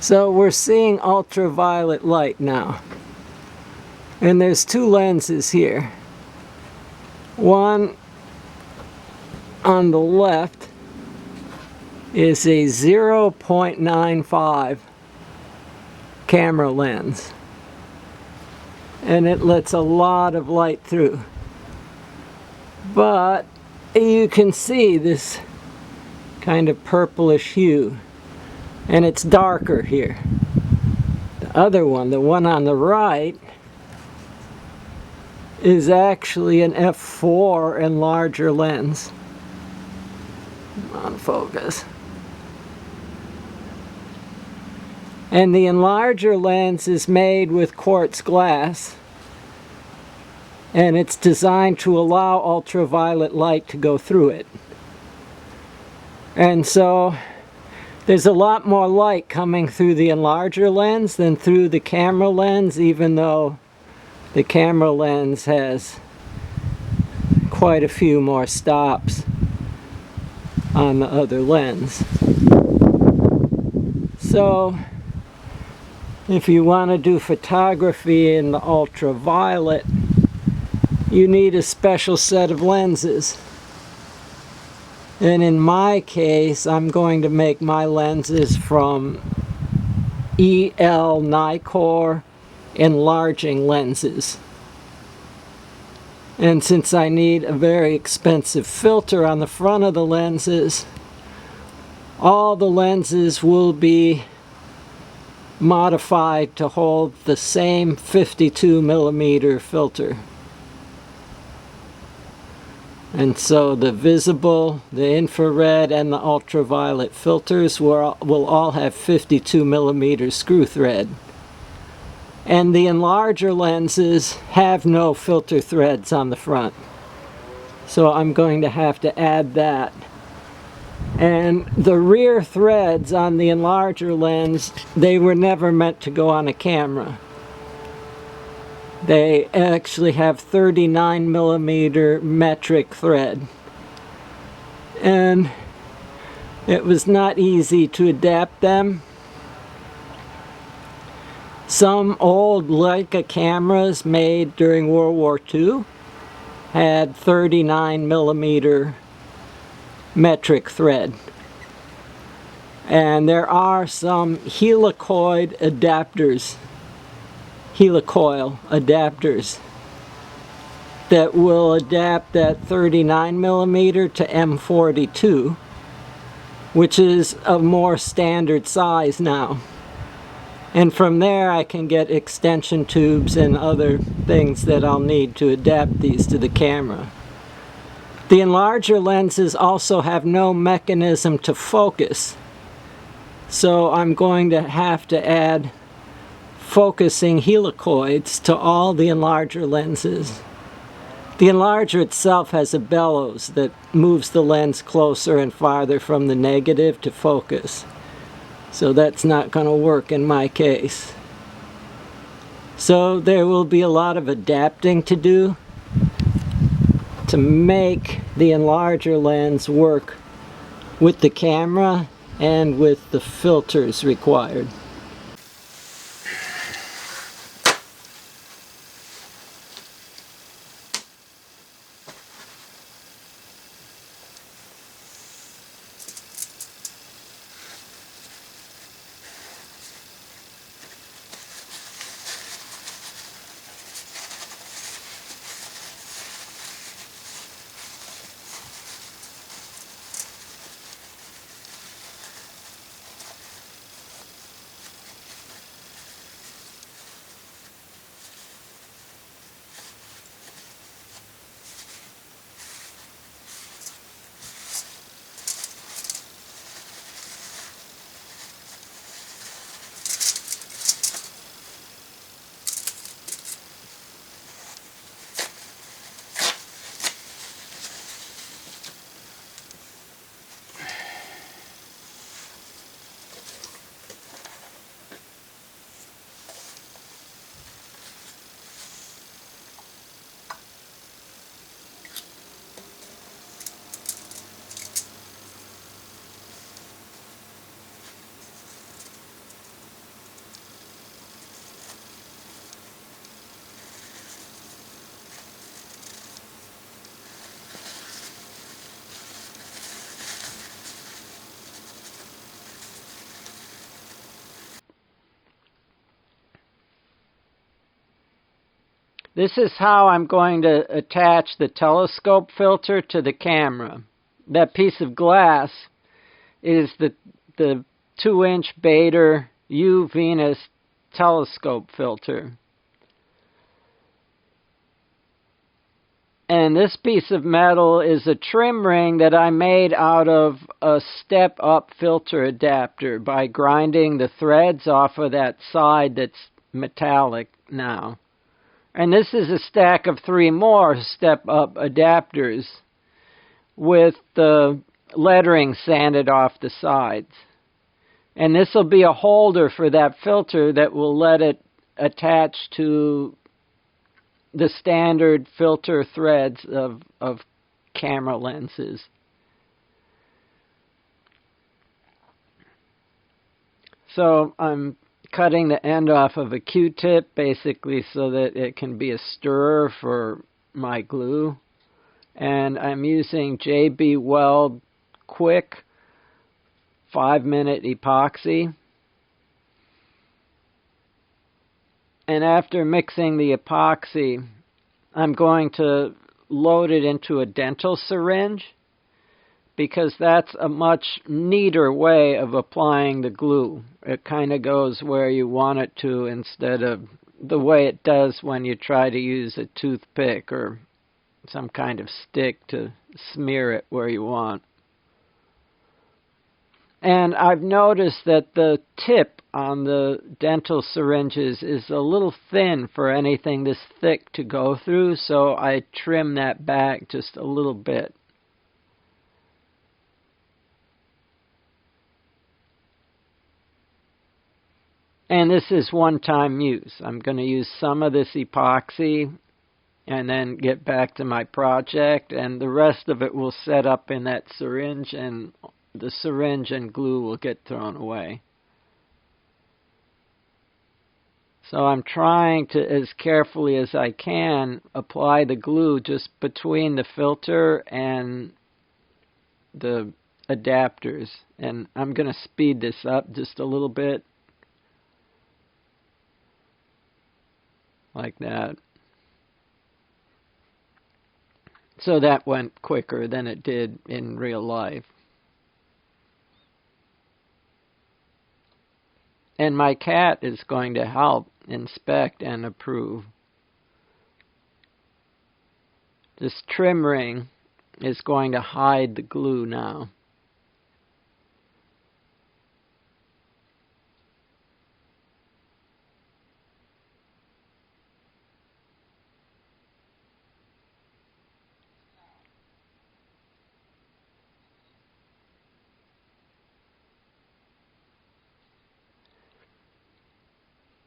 So we're seeing ultraviolet light now. And there's two lenses here. One on the left is a 0.95 camera lens. And it lets a lot of light through. But you can see this kind of purplish hue. And it's darker here. The other one, the one on the right, is actually an f4 enlarger lens. On focus. And the enlarger lens is made with quartz glass. And it's designed to allow ultraviolet light to go through it. And so there's a lot more light coming through the enlarger lens than through the camera lens, even though the camera lens has quite a few more stops on the other lens. So if you want to do photography in the ultraviolet, you need a special set of lenses. And in my case, I'm going to make my lenses from EL Nikkor enlarging lenses. And since I need a very expensive filter on the front of the lenses, all the lenses will be modified to hold the same 52mm filter. And so the visible, the infrared, and the ultraviolet filters will all have 52mm screw thread. And the enlarger lenses have no filter threads on the front. So I'm going to have to add that. And the rear threads on the enlarger lens, they were never meant to go on a camera. They actually have 39mm metric thread. And it was not easy to adapt them. Some old Leica cameras made during World War II had 39mm metric thread. And there are some helicoil adapters that will adapt that 39mm to M42, which is a more standard size now. And from there I can get extension tubes and other things that I'll need to adapt these to the camera. The enlarger lenses also have no mechanism to focus, so I'm going to have to add focusing helicoids to all the enlarger lenses. The enlarger itself has a bellows that moves the lens closer and farther from the negative to focus. So that's not going to work in my case. So there will be a lot of adapting to do to make the enlarger lens work with the camera and with the filters required. This is how I'm going to attach the telescope filter to the camera. That piece of glass is the 2-inch Baader U-Venus telescope filter. And this piece of metal is a trim ring that I made out of a step-up filter adapter by grinding the threads off of that side that's metallic now. And this is a stack of 3 more step-up adapters with the lettering sanded off the sides. And this will be a holder for that filter that will let it attach to the standard filter threads of camera lenses. So I'm cutting the end off of a Q-tip basically so that it can be a stirrer for my glue. And I'm using JB Weld Quick 5-minute epoxy. And after mixing the epoxy, I'm going to load it into a dental syringe because that's a much neater way of applying the glue. It kind of goes where you want it to instead of the way it does when you try to use a toothpick or some kind of stick to smear it where you want. And I've noticed that the tip on the dental syringes is a little thin for anything this thick to go through, so I trim that back just a little bit. And this is one-time use. I'm going to use some of this epoxy and then get back to my project, and the rest of it will set up in that syringe, and the syringe and glue will get thrown away. So I'm trying to, as carefully as I can, apply the glue just between the filter and the adapters. And I'm going to speed this up just a little bit. Like that. So that went quicker than it did in real life. And my cat is going to help inspect and approve. This trim ring is going to hide the glue now.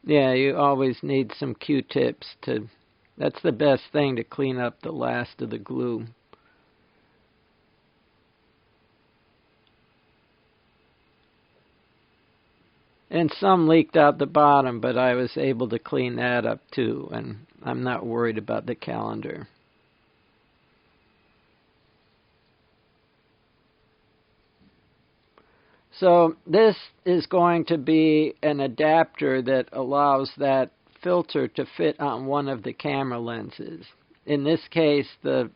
Yeah, you always need some Q-tips to, that's the best thing to clean up the last of the glue. And some leaked out the bottom, but I was able to clean that up too, and I'm not worried about the calendar. So this is going to be an adapter that allows that filter to fit on one of the camera lenses. In this case, the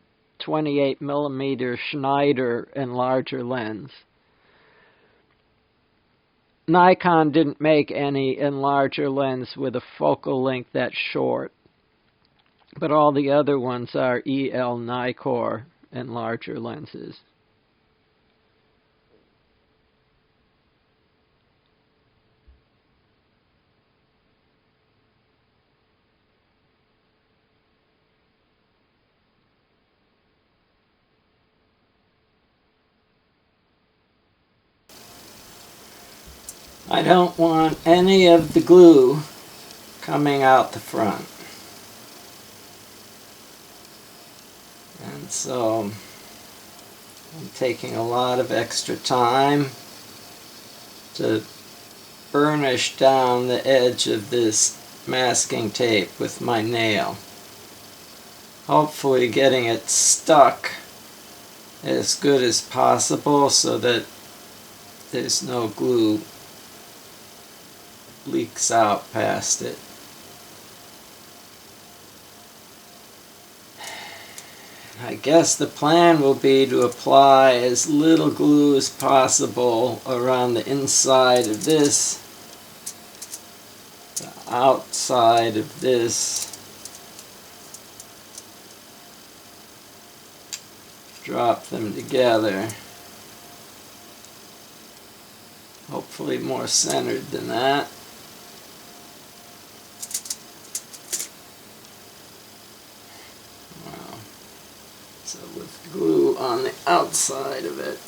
28mm Schneider enlarger lens. Nikon didn't make any enlarger lens with a focal length that short, but all the other ones are EL Nikkor enlarger lenses. I don't want any of the glue coming out the front. And so I'm taking a lot of extra time to burnish down the edge of this masking tape with my nail. Hopefully getting it stuck as good as possible so that there's no glue leaks out past it. I guess the plan will be to apply as little glue as possible around the inside of this, the outside of this. Drop them together. Hopefully more centered than that. Wow. So with glue on the outside of it.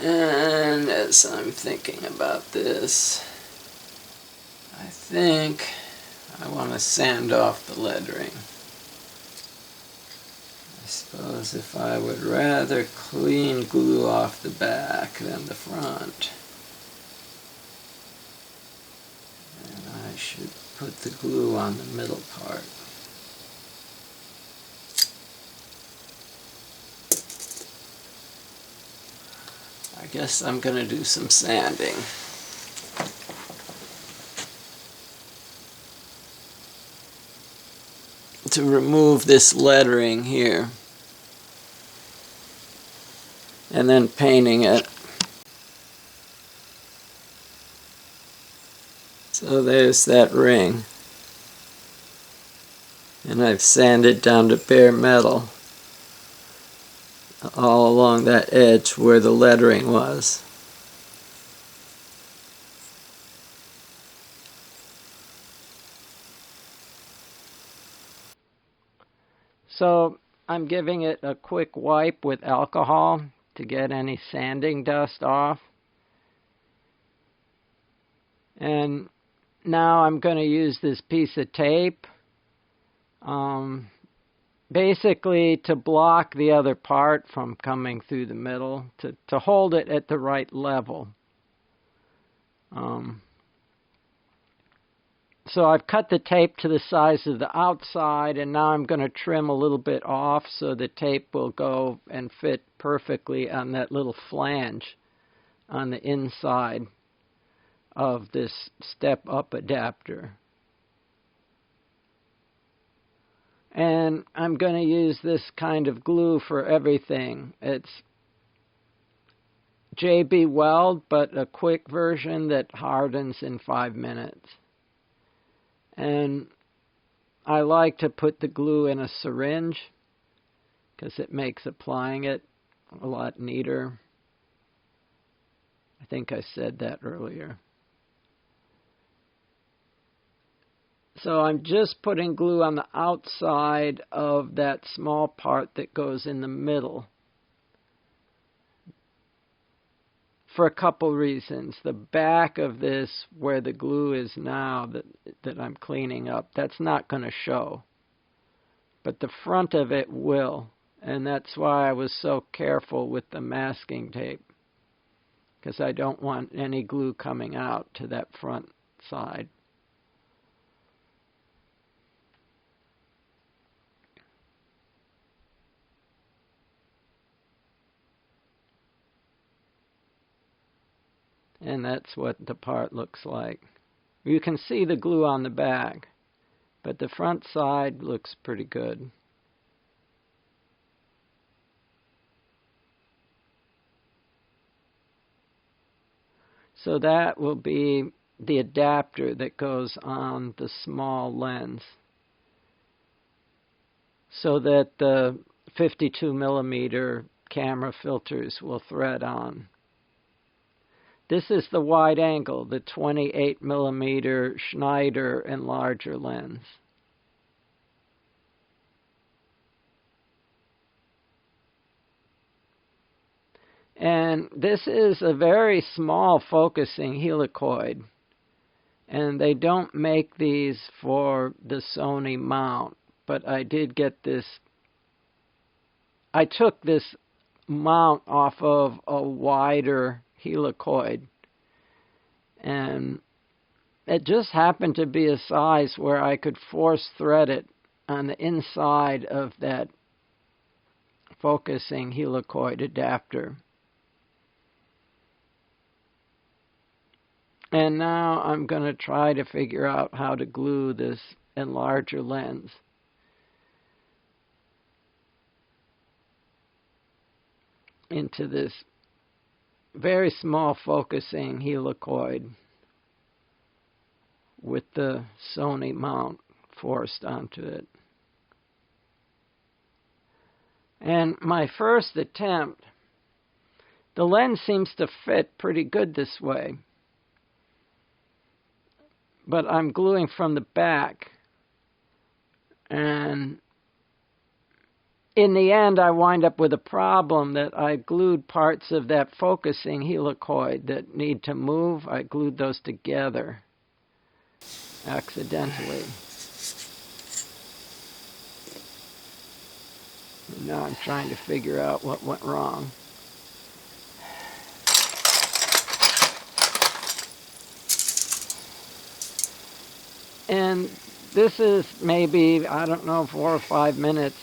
And as I'm thinking about this, I think I want to sand off the lettering. I suppose if I would rather clean glue off the back than the front, then I should put the glue on the middle part. I guess I'm going to do some sanding. To remove this lettering here. And then painting it. So there's that ring. And I've sanded down to bare metal all along that edge where the lettering was. So I'm giving it a quick wipe with alcohol to get any sanding dust off. And now I'm going to use this piece of tape basically to block the other part from coming through the middle, to hold it at the right level. So I've cut the tape to the size of the outside, and now I'm going to trim a little bit off so the tape will go and fit perfectly on that little flange on the inside of this step-up adapter. And I'm going to use this kind of glue for everything. It's JB Weld, but a quick version that hardens in 5 minutes. And I like to put the glue in a syringe because it makes applying it a lot neater. I think I said that earlier. So I'm just putting glue on the outside of that small part that goes in the middle for a couple reasons. The back of this, where the glue is now that I'm cleaning up, that's not going to show. But the front of it will. And that's why I was so careful with the masking tape, because I don't want any glue coming out to that front side. And that's what the part looks like. You can see the glue on the back, but the front side looks pretty good. So that will be the adapter that goes on the small lens, so that the 52mm camera filters will thread on. This is the wide angle, the 28mm Schneider enlarger lens. And this is a very small focusing helicoid. And they don't make these for the Sony mount, but I did get this. I took this mount off of a wider helicoid, and it just happened to be a size where I could force thread it on the inside of that focusing helicoid adapter. And now I'm going to try to figure out how to glue this enlarger lens. Into this very small focusing helicoid with the Sony mount forced onto it. And my first attempt, the lens seems to fit pretty good this way, but I'm gluing from the back, and in the end I wind up with a problem that I glued parts of that focusing helicoid that need to move. I glued those together accidentally. And now I'm trying to figure out what went wrong. And this is maybe, I don't know, 4 or 5 minutes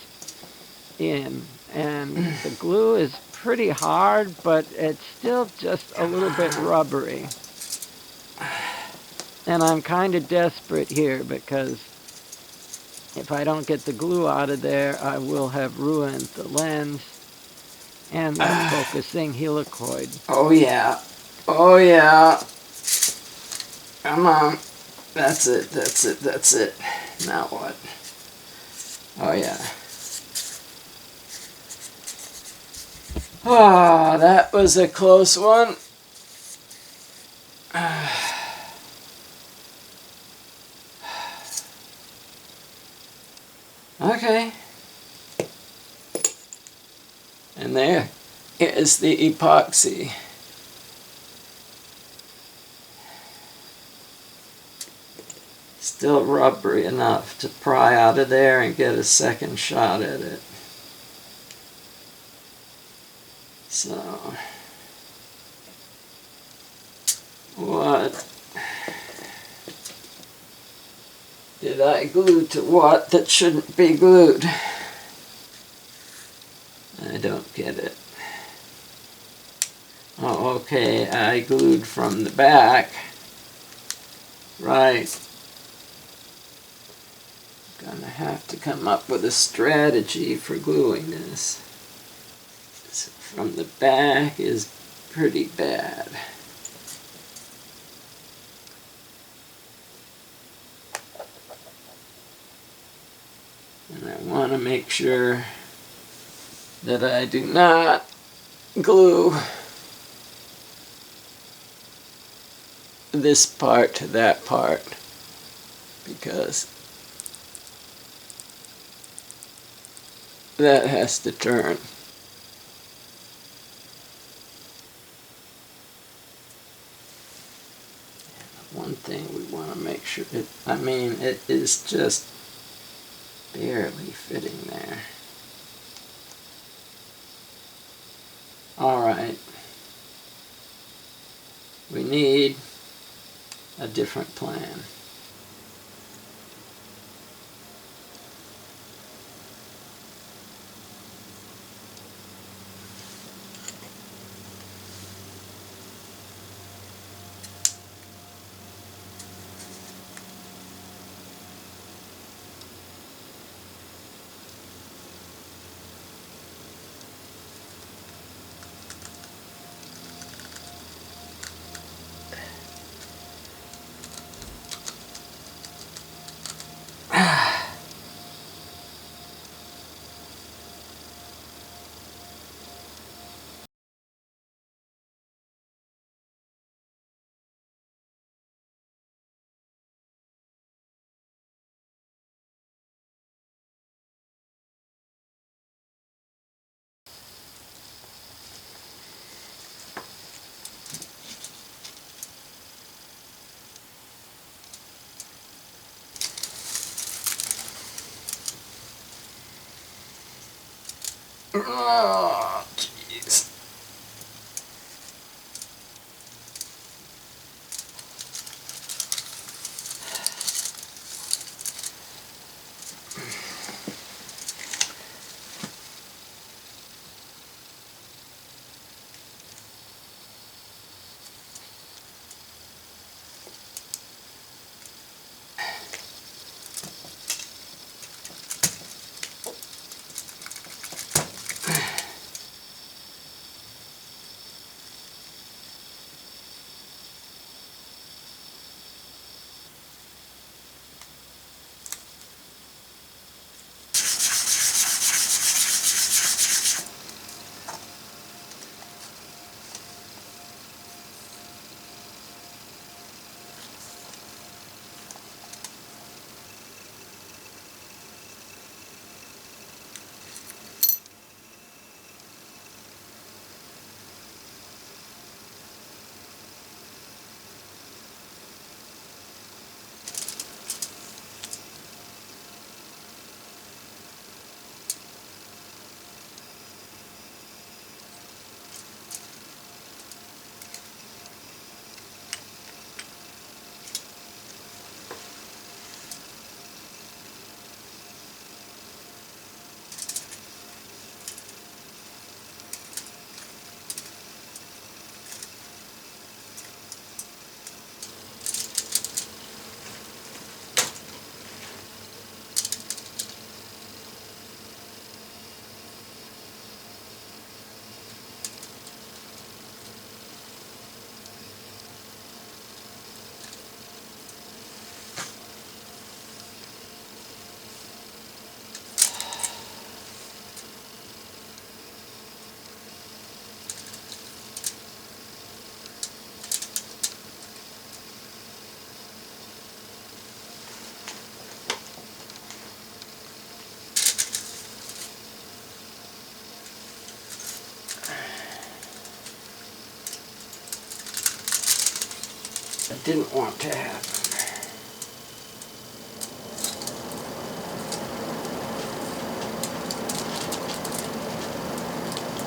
in, and the glue is pretty hard, but it's still just a little bit rubbery. And I'm kind of desperate here because if I don't get the glue out of there, I will have ruined the lens and that focusing helicoid. Oh yeah. Oh yeah. Come on. That's it, that's it, that's it. Now what? Oh yeah. Ah, that was a close one. Okay. And there is the epoxy. Still rubbery enough to pry out of there and get a second shot at it. So, what did I glue to what that shouldn't be glued? I don't get it. Oh, okay, I glued from the back. Right. Gonna have to come up with a strategy for gluing this. So from the back is pretty bad. And I want to make sure that I do not glue this part to that part, because that has to turn. One thing we want to make sure, it is just barely fitting there. Alright. We need a different plan. Oh, jeez. I didn't want to happen.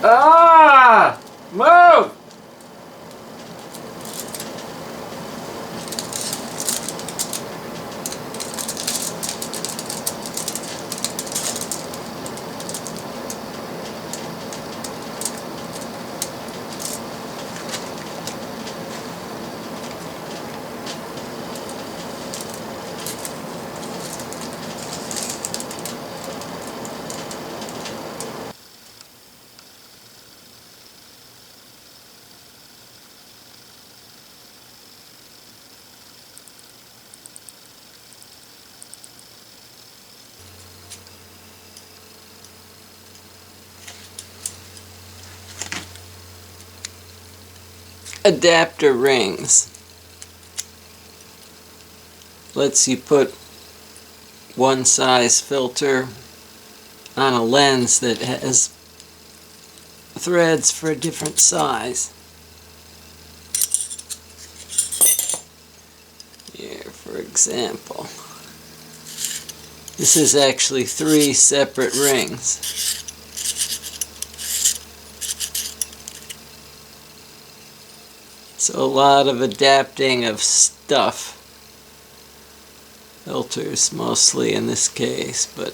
Ah! Move! Adapter rings lets you put one size filter on a lens that has threads for a different size. Here, for example, this is actually 3 separate rings. So a lot of adapting of stuff. Filters mostly in this case, but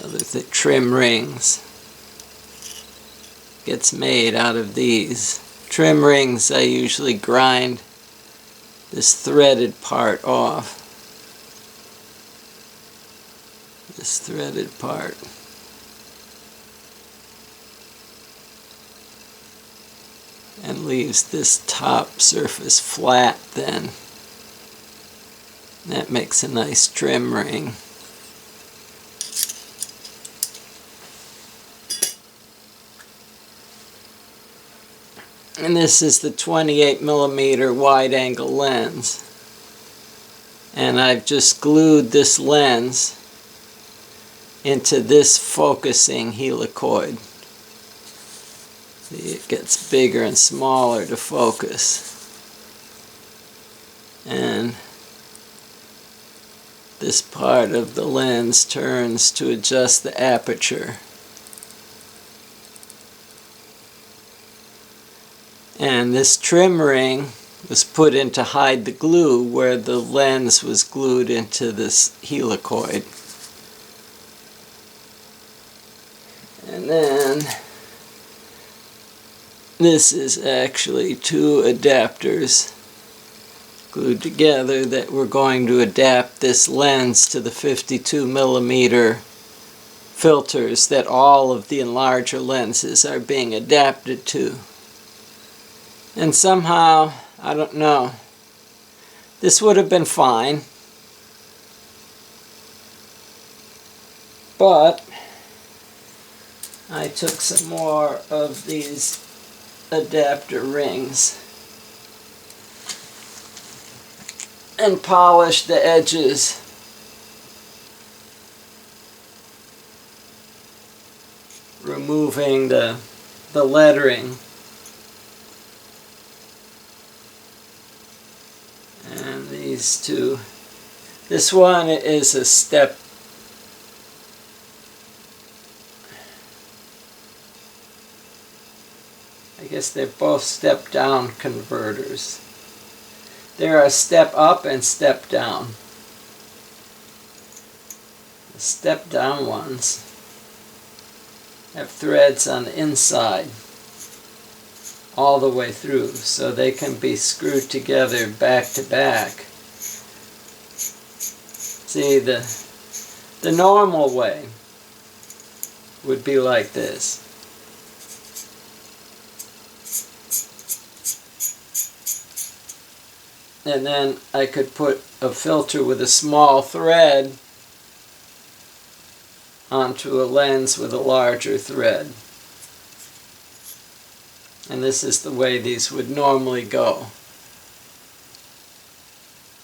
other trim rings gets made out of these. Trim rings I usually grind this threaded part off. This threaded part. And leaves this top surface flat then. That makes a nice trim ring. And this is the 28mm wide angle lens. And I've just glued this lens into this focusing helicoid. See, it gets bigger and smaller to focus. And this part of the lens turns to adjust the aperture. And this trim ring was put in to hide the glue where the lens was glued into this helicoid. And then this is actually 2 adapters glued together that we're going to adapt this lens to the 52mm filters that all of the enlarger lenses are being adapted to. And somehow, I don't know, this would have been fine, but I took some more of these adapter rings and polished the edges. Removing the lettering. And these 2. This one is a step. I guess they're both step down converters. There are step up and step down. The step down ones have threads on the inside all the way through, so they can be screwed together back to back. See, the normal way would be like this. And then I could put a filter with a small thread onto a lens with a larger thread. And this is the way these would normally go.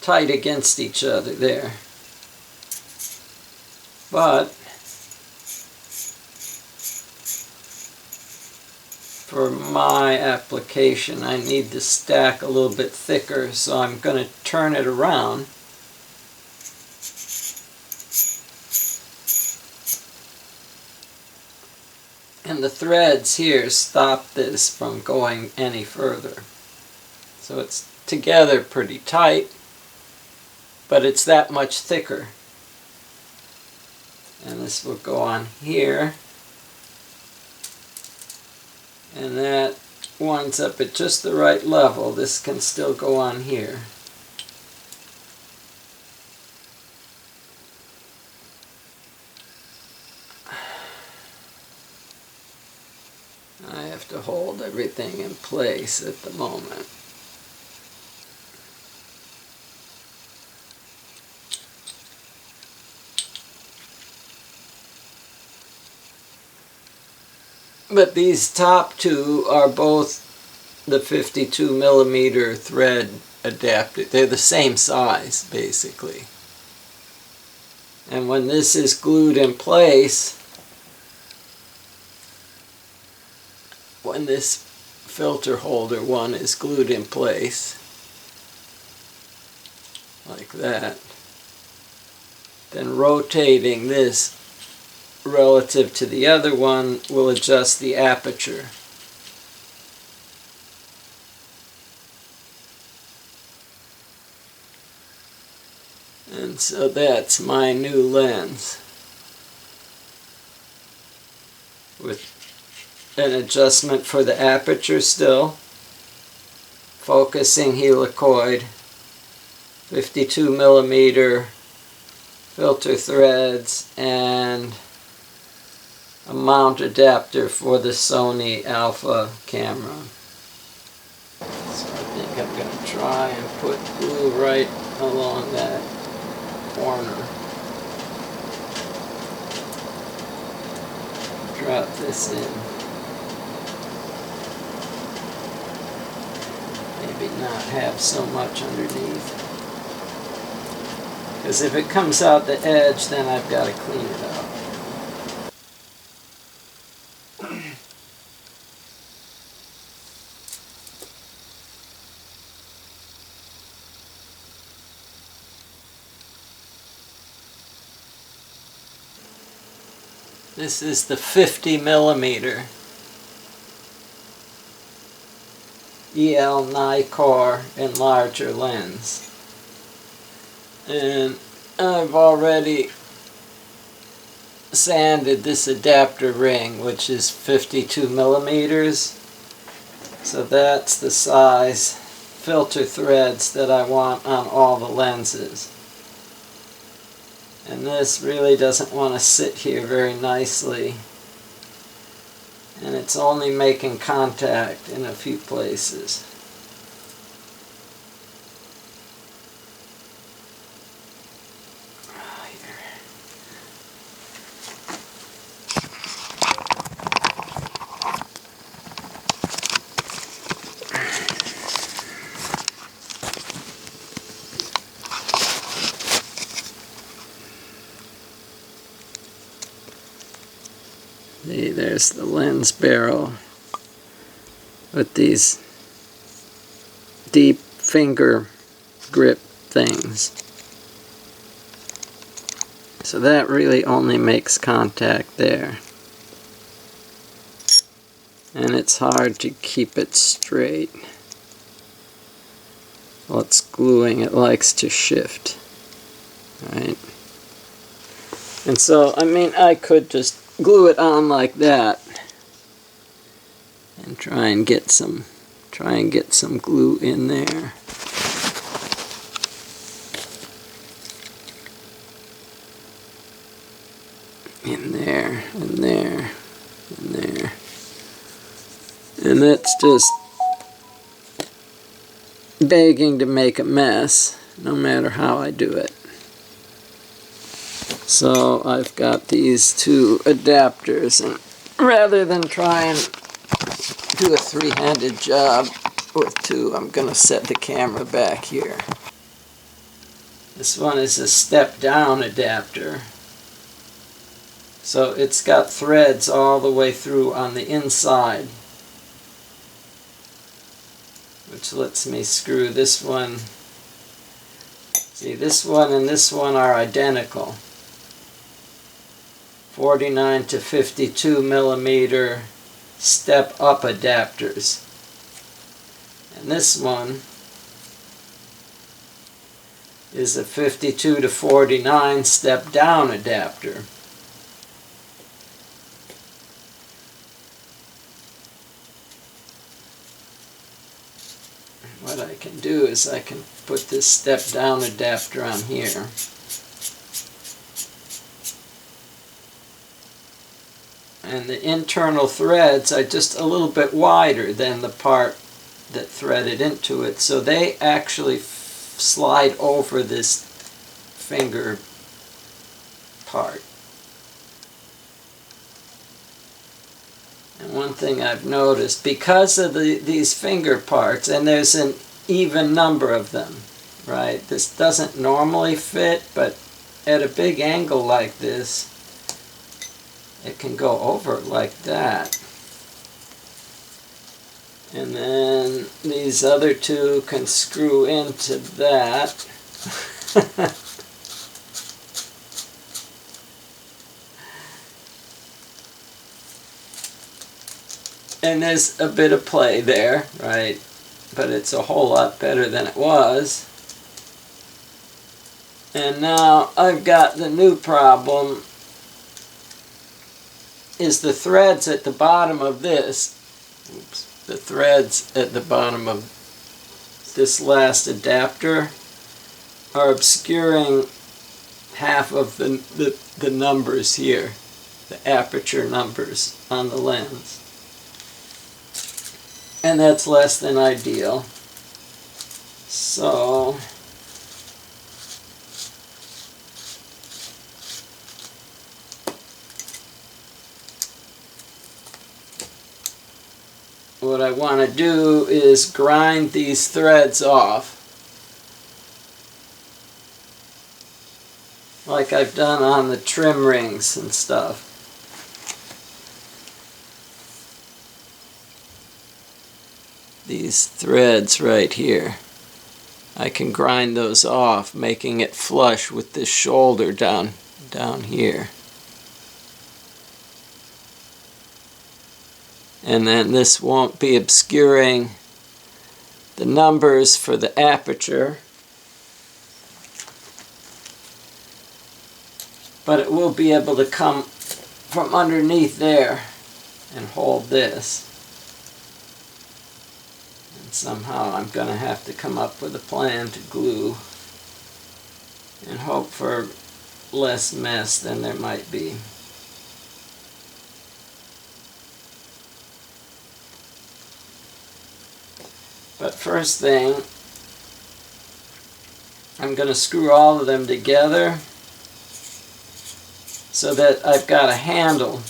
Tight against each other there. But for my application, I need the stack a little bit thicker, so I'm going to turn it around. And the threads here stop this from going any further. So it's together pretty tight, but it's that much thicker. And this will go on here. And that one's up at just the right level. This can still go on here. I have to hold everything in place at the moment. But these top two are both the 52 millimeter thread adapted. They're the same size, basically. And when this is glued in place, when this filter holder one is glued in place, like that, then rotating this relative to the other one will adjust the aperture. And so that's my new lens with an adjustment for the aperture still, focusing helicoid, 52 millimeter filter threads, and a mount adapter for the Sony Alpha camera. So I think I'm going to try and put glue right along that corner. Drop this in. Maybe not have so much underneath. Because if it comes out the edge, then I've got to clean it up. This is the 50 millimeter EL Nikkor enlarger lens. And I've already sanded this adapter ring, which is 52 millimeters. So that's the size filter threads that I want on all the lenses. And this really doesn't want to sit here very nicely. And it's only making contact in a few places. See, there's the lens barrel with these deep finger grip things. So that really only makes contact there. And it's hard to keep it straight. While it's gluing, it likes to shift. Right? And so, I mean, I could just glue it on like that and try and get some glue in there. In there, and there, and there. And that's just begging to make a mess, no matter how I do it. So I've got these two adapters, and rather than try and do a three-handed job with two, I'm going to set the camera back here. This one is a step-down adapter. So it's got threads all the way through on the inside. which lets me screw this one. See, this one and this one are identical. 49 to 52 millimeter step up adapters. And this one is a 52 to 49 step down adapter. What I can do is I can put this step down adapter on here. And the internal threads are just a little bit wider than the part that threaded into it, so they actually slide over this finger part. And one thing I've noticed, because of these finger parts, and there's an even number of them, right? This doesn't normally fit, but at a big angle like this, it can go over like that. And then these other two can screw into that. And there's a bit of play there, right? But it's a whole lot better than it was. And now I've got the new problem, is the threads at the bottom of this. Oops. The threads at the bottom of this last adapter are obscuring half of the numbers here, the aperture numbers on the lens. And that's less than ideal. So what I want to do is grind these threads off, like I've done on the trim rings and stuff. These threads right here, I can grind those off, making it flush with this shoulder down here. And then this won't be obscuring the numbers for the aperture, but it will be able to come from underneath there and hold this. And somehow I'm going to have to come up with a plan to glue and hope for less mess than there might be. But first thing, I'm going to screw all of them together so that I've got a handle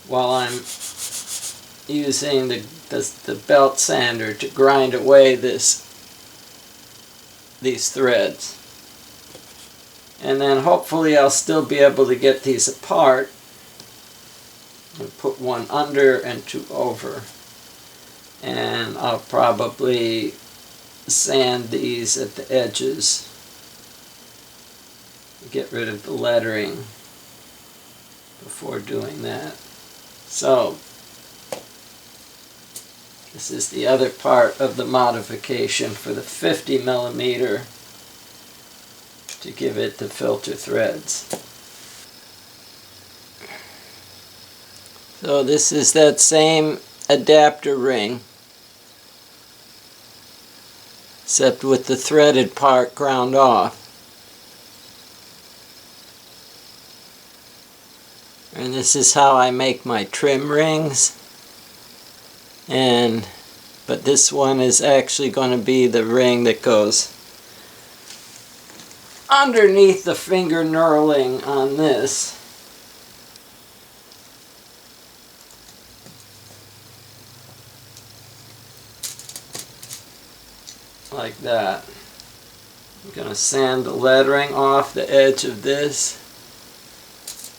while I'm using the belt sander to grind away these threads. And then hopefully I'll still be able to get these apart and put one under and two over. And I'll probably sand these at the edges, get rid of the lettering before doing that. So this is the other part of the modification for the 50 millimeter to give it the filter threads. So this is that same adapter ring, except with the threaded part ground off. And this is how I make my trim rings. But this one is actually going to be the ring that goes underneath the finger knurling on this. Like that. I'm going to sand the lettering off the edge of this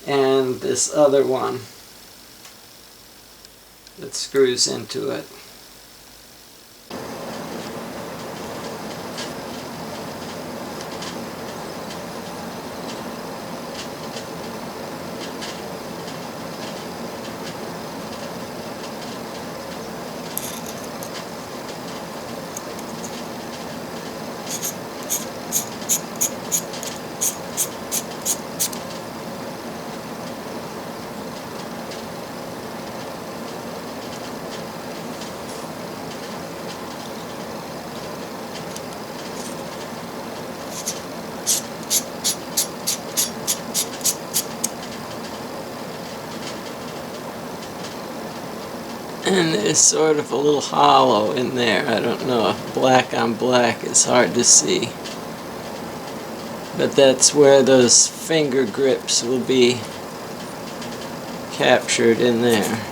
and this other one that screws into it. And there's sort of a little hollow in there. I don't know if black on black is hard to see. But that's where those finger grips will be captured in there.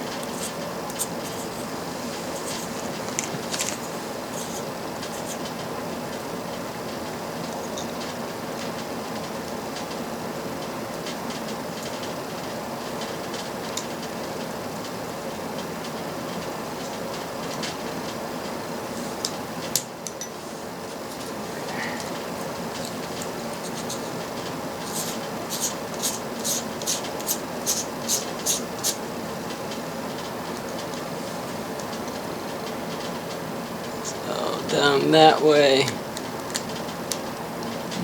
Down that way,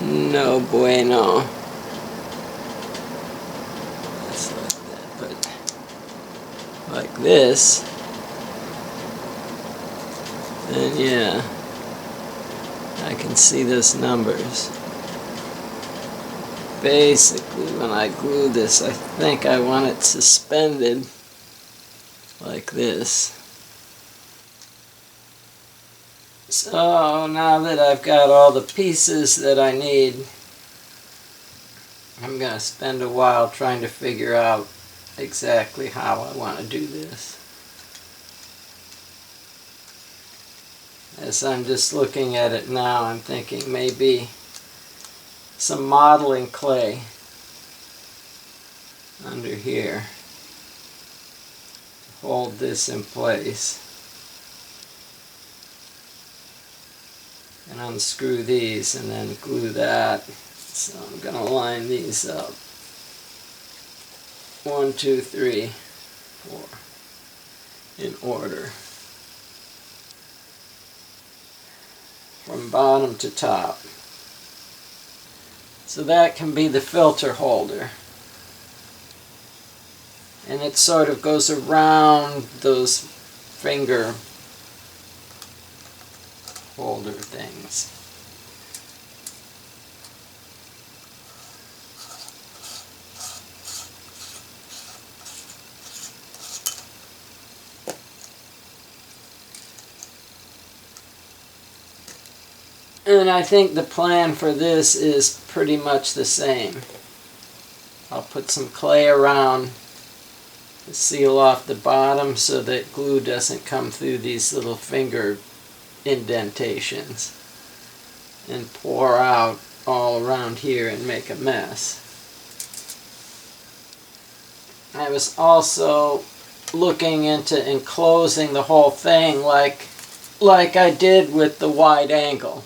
no bueno. That's like that, but like this, then yeah, I can see those numbers. Basically, when I glue this, I think I want it suspended like this. So now that I've got all the pieces that I need, I'm going to spend a while trying to figure out exactly how I want to do this. As I'm just looking at it now, I'm thinking maybe some modeling clay under here to hold this in place. And unscrew these and then glue that. So I'm going to line these up. 1, 2, 3, 4 in order. From bottom to top. So that can be the filter holder. And it sort of goes around those finger holder things. And I think the plan for this is pretty much the same. I'll put some clay around to seal off the bottom so that glue doesn't come through these little finger indentations and pour out all around here and make a mess. I was also looking into enclosing the whole thing like I did with the wide angle.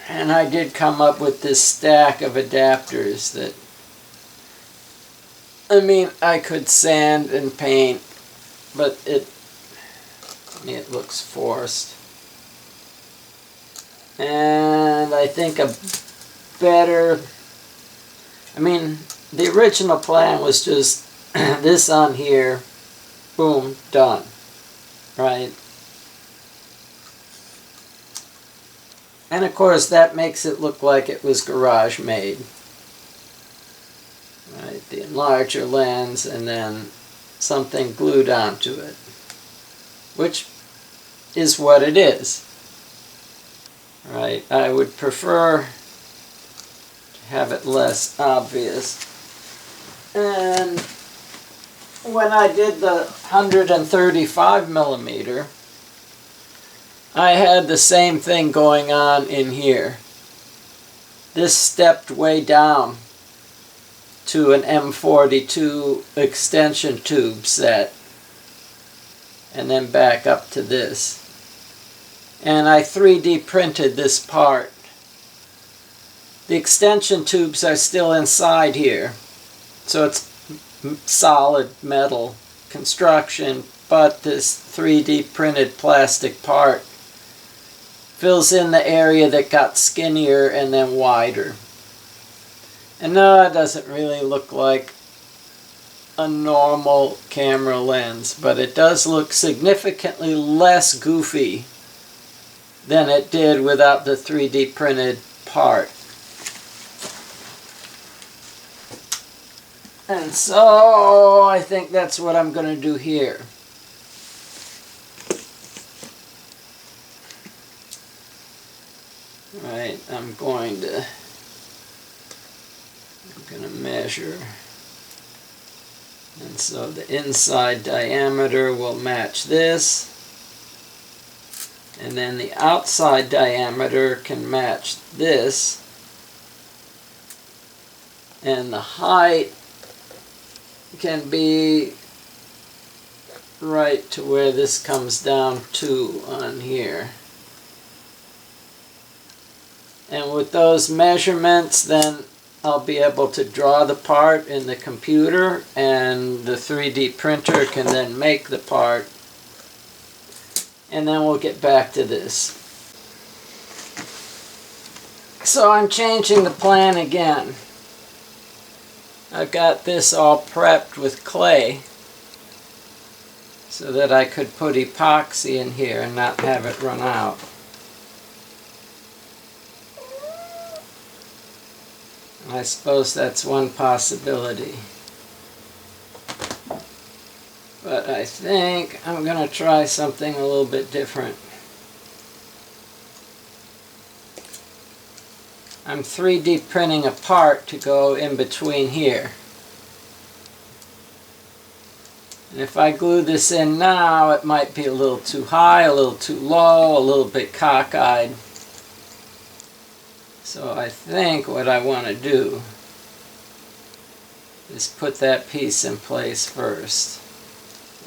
And I did come up with this stack of adapters that, I mean, I could sand and paint, but it looks forced. And I think a better, I mean, the original plan was just this on here, boom, done, right? And of course that makes it look like it was garage made. Right, the enlarger lens and then something glued onto it, which is what it is. Right, I would prefer to have it less obvious. And when I did the 135mm, I had the same thing going on in here. this stepped way down to an M42 extension tube set, and then back up to this. And I 3D printed this part. The extension tubes are still inside here, so it's solid metal construction, but this 3D printed plastic part fills in the area that got skinnier and then wider. And no, it doesn't really look like a normal camera lens, but it does look significantly less goofy than it did without the 3D printed part. And so I think that's what I'm going to do here. Right, I'm going to measure. And so the inside diameter will match this. And then the outside diameter can match this. And the height can be right to where this comes down to on here. And with those measurements, then I'll be able to draw the part in the computer, and the 3D printer can then make the part. And then we'll get back to this. So I'm changing the plan again. I've got this all prepped with clay so that I could put epoxy in here and not have it run out. I suppose that's one possibility. But I think I'm going to try something a little bit different. I'm 3D printing a part to go in between here. And if I glue this in now, it might be a little too high, a little too low, a little bit cockeyed. So I think what I want to do is put that piece in place first,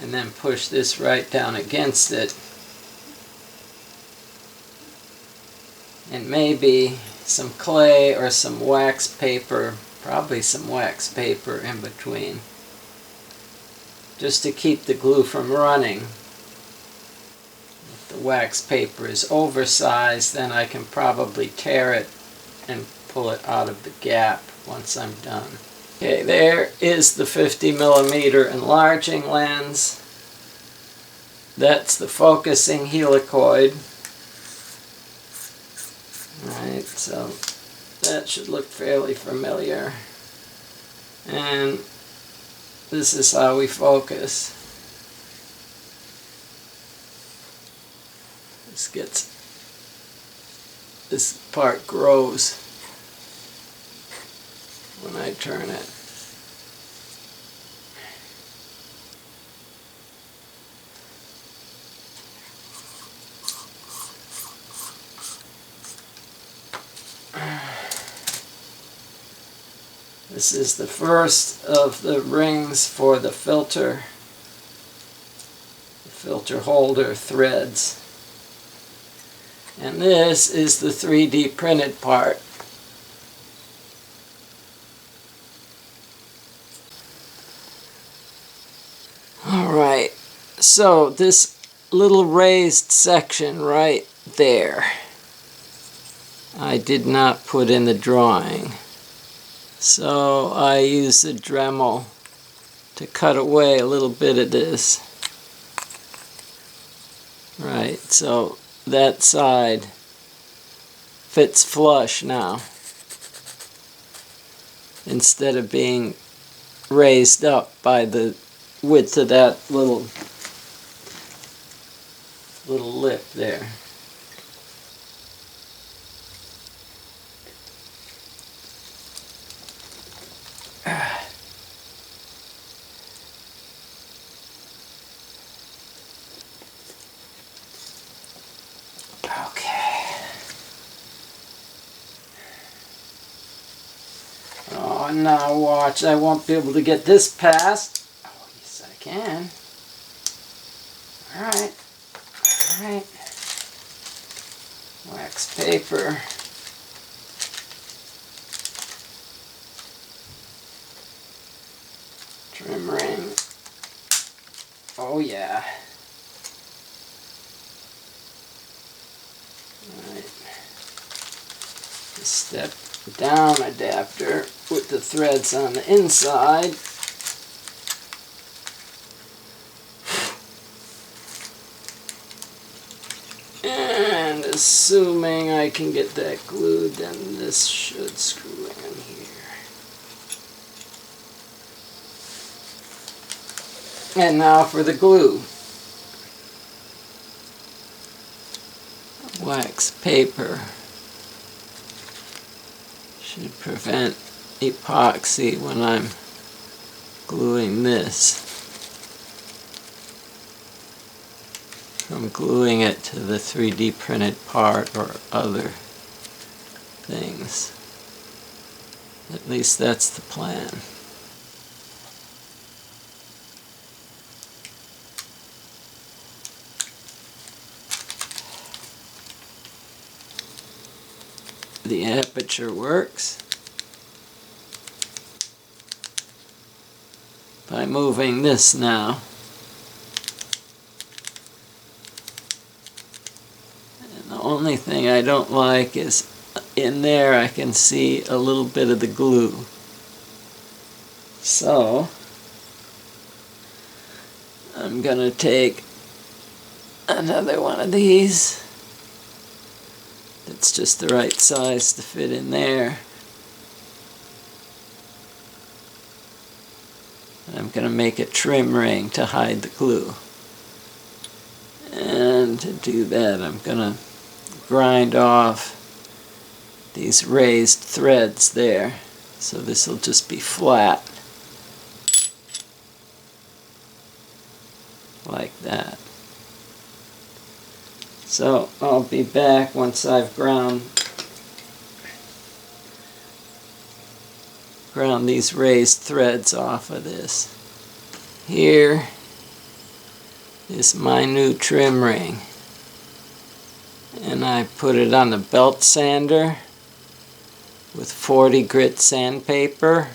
and then push this right down against it. And maybe some clay or some wax paper, probably some wax paper in between, just to keep the glue from running. If the wax paper is oversized, then I can probably tear it and pull it out of the gap once I'm done. Okay, there is the 50mm enlarging lens. That's the focusing helicoid. Alright, so that should look fairly familiar. And this is how we focus. This part grows when I turn it. This is the first of the rings for the filter holder threads. And this is the 3D printed part. Alright, so this little raised section right there, I did not put in the drawing. So I used a Dremel to cut away a little bit of this. Right, so that side fits flush now, instead of being raised up by the width of that little lip there. now watch, I won't be able to get this past. Oh, yes I can. Alright. Alright. Wax paper. Trim ring. Oh yeah. Alright. Step down adapter with the threads on the inside. And assuming I can get that glued, then this should screw in here. And now for the glue. Wax paper should prevent epoxy when I'm gluing this from gluing it to the 3D printed part or other things. At least that's the plan. The aperture works by moving this now. And the only thing I don't like is in there I can see a little bit of the glue. So I'm gonna take another one of these. It's just the right size to fit in there. And I'm going to make a trim ring to hide the glue. And to do that, I'm going to grind off these raised threads there. So this will just be flat. Like that. So I'll be back once I've ground these raised threads off of this. Here is my new trim ring. And I put it on the belt sander with 40 grit sandpaper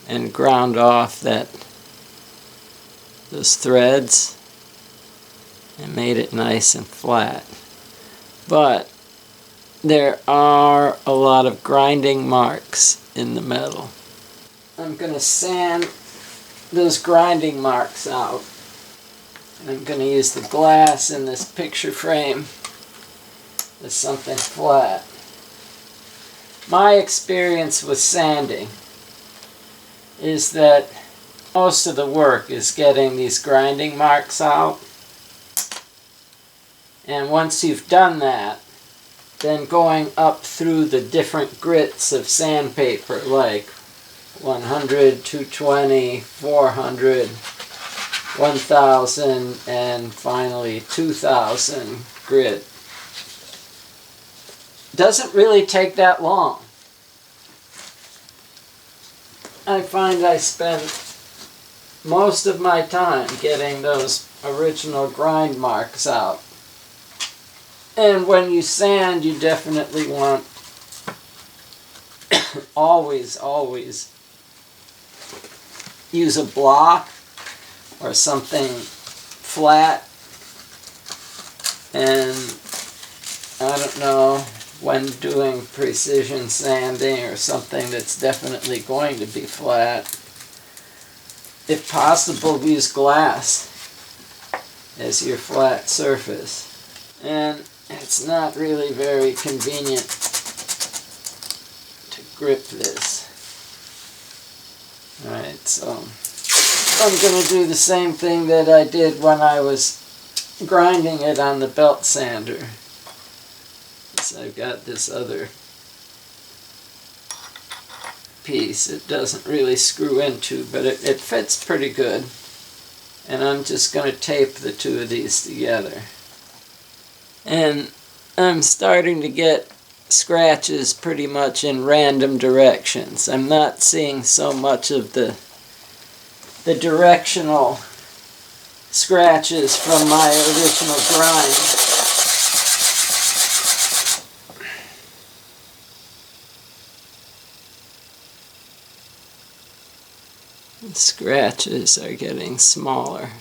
and ground off those threads and made it nice and flat. But there are a lot of grinding marks in the metal. I'm going to sand those grinding marks out. And I'm going to use the glass in this picture frame as something flat. My experience with sanding is that most of the work is getting these grinding marks out. And once you've done that, then going up through the different grits of sandpaper, like 100, 220, 400, 1000, and finally 2000 grit, doesn't really take that long. I find I spend most of my time getting those original grind marks out. And when you sand, you definitely want always use a block or something flat. And I don't know, when doing precision sanding or something that's definitely going to be flat, if possible, use glass as your flat surface. And it's not really very convenient to grip this. Alright, so I'm going to do the same thing that I did when I was grinding it on the belt sander. So I've got this other piece it doesn't really screw into, but it fits pretty good. And I'm just going to tape the two of these together. And I'm starting to get scratches pretty much in random directions. I'm not seeing so much of the directional scratches from my original grind. The scratches are getting smaller.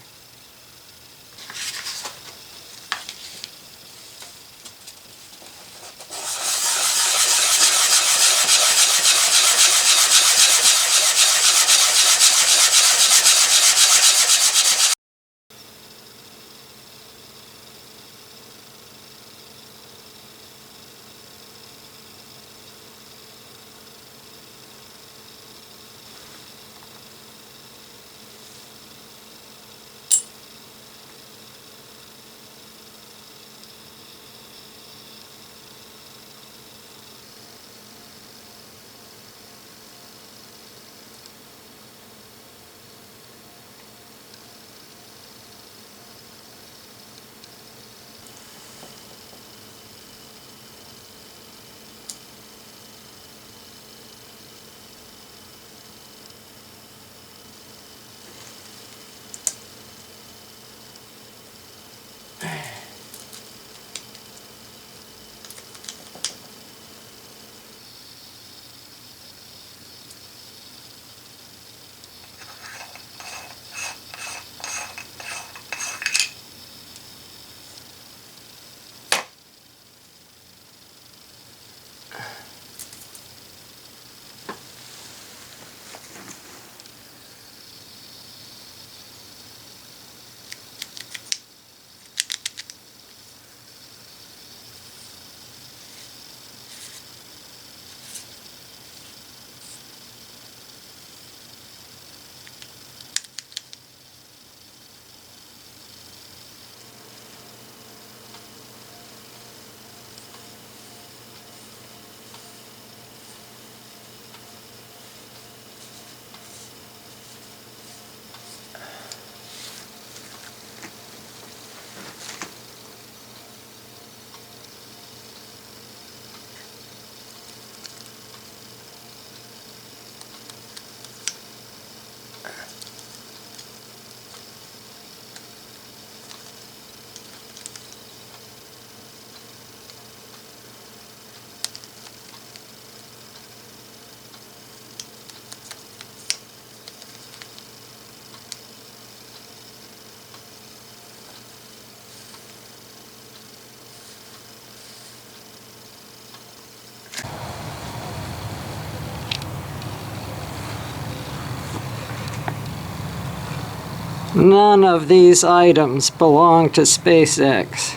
None of these items belong to SpaceX.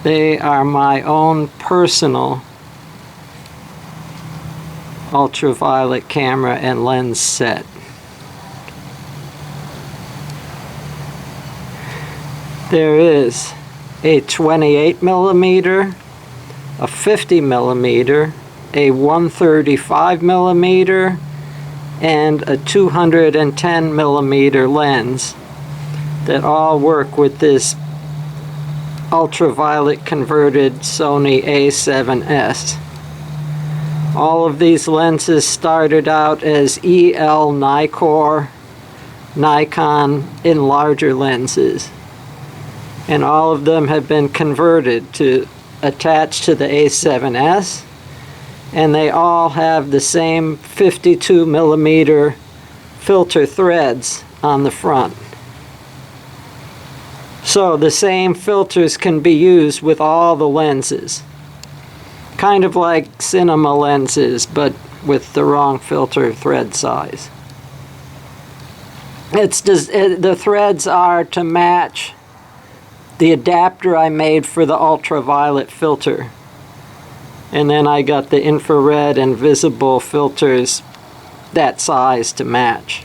They are my own personal ultraviolet camera and lens set. There is a 28mm, a 50mm, a 135mm, and a 210mm lens that all work with this ultraviolet converted Sony A7S. All of these lenses started out as EL Nikkor Nikon enlarger lenses, and all of them have been converted to attach to the A7S, and they all have the same 52mm filter threads on the front. So the same filters can be used with all the lenses. Kind of like cinema lenses, but with the wrong filter thread size. The threads are to match the adapter I made for the ultraviolet filter. And then I got the infrared and visible filters that size to match.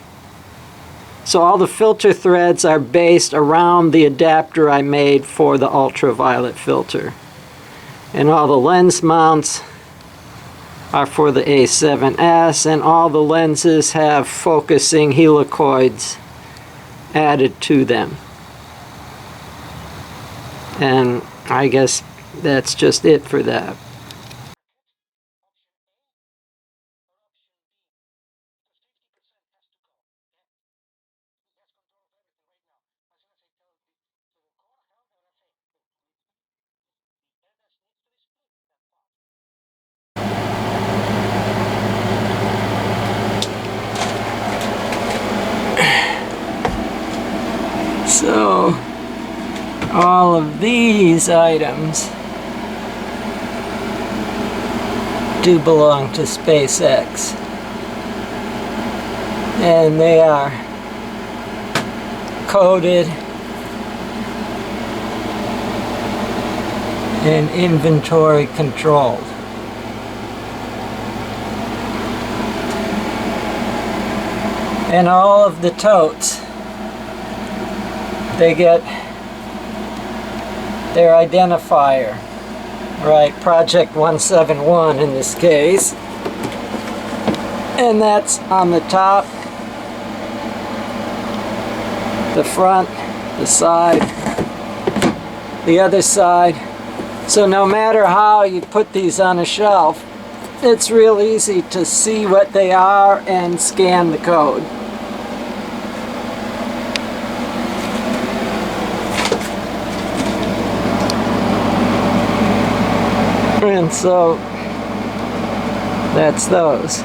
So all the filter threads are based around the adapter I made for the ultraviolet filter. And all the lens mounts are for the A7S, and all the lenses have focusing helicoids added to them. And I guess that's just it for that. all of these items do belong to SpaceX, and they are coded and inventory controlled. And all of the totes, they get their identifier, right? Project 171 in this case. And that's on the top, the front, the side, the other side. So no matter how you put these on a shelf, it's real easy to see what they are and scan the code. And so that's those.